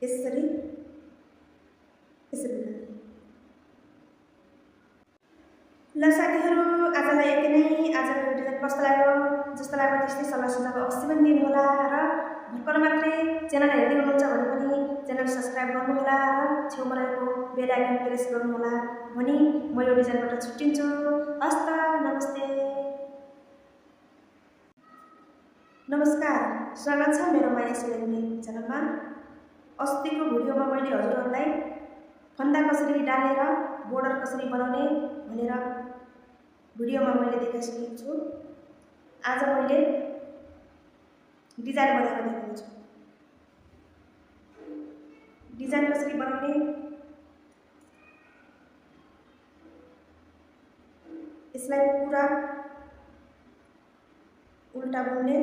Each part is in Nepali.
यसरी यसरी बनाउने। ल साथीहरू, आजलाई यति नै। आजको भिडियो कस्तो लाग्यो, जस्तो लाग्यो त्यस्तै सल्लाह सुझाव अवश्य पनि दिनुहोला र भर्खर मात्रै च्यानल हेर्दै हुनुहुन्छ भने पनि च्यानल सब्सक्राइब गर्नुहोला र छेउमा रहेको बेल आइकन प्रेस गर्नुहोला भनी म यो डिजाइनबाट छुट्टिन्छु। हस्त नमस्ते, नमस्कार, स्वागत छ मेरो माया सिलाउने च्यानलमा। अस्तिको भिडियोमा मैले हजुरहरूलाई फन्दा कसरी डालेर बोर्डर कसरी बनाउने भनेर भिडियोमा मैले देखाइसकेको छु। आज मैले डिजाइन बनाएर देखाउँछु। डिजाइन कसरी बनाउने, यसलाई पुरा उल्टा बुन्ने,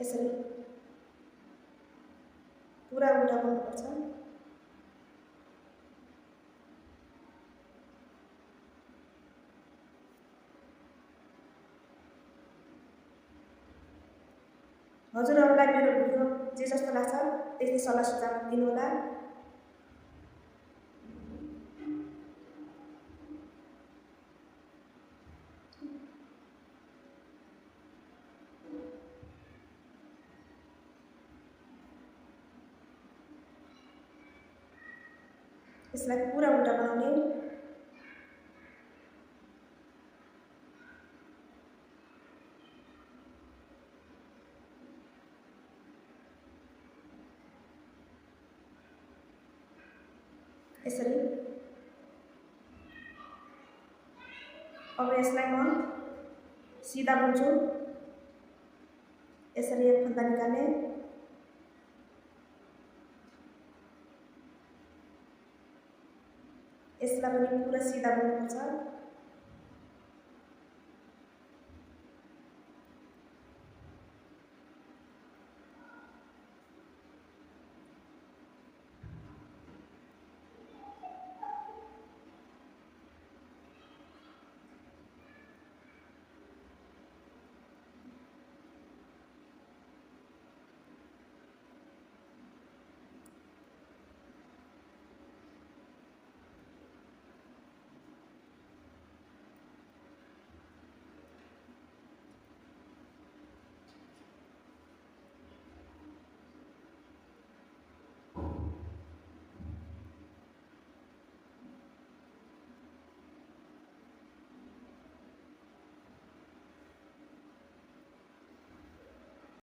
यसरी पुरा उल्टा बुन्नुपर्छ। हजुरहरूलाई मेरो भिडियो जे जस्तो लाग्छ त्यस्तै सल्लाह सुझाव दिनुहोला। यसलाई पुरा उल्टा बनाउने, यसरी। अब यसलाई म सिधा बुन्छु। यसरी एक फन्दा निकाल्ने, यसलाई पनि पुरा सिधा बुन्नुपर्छ।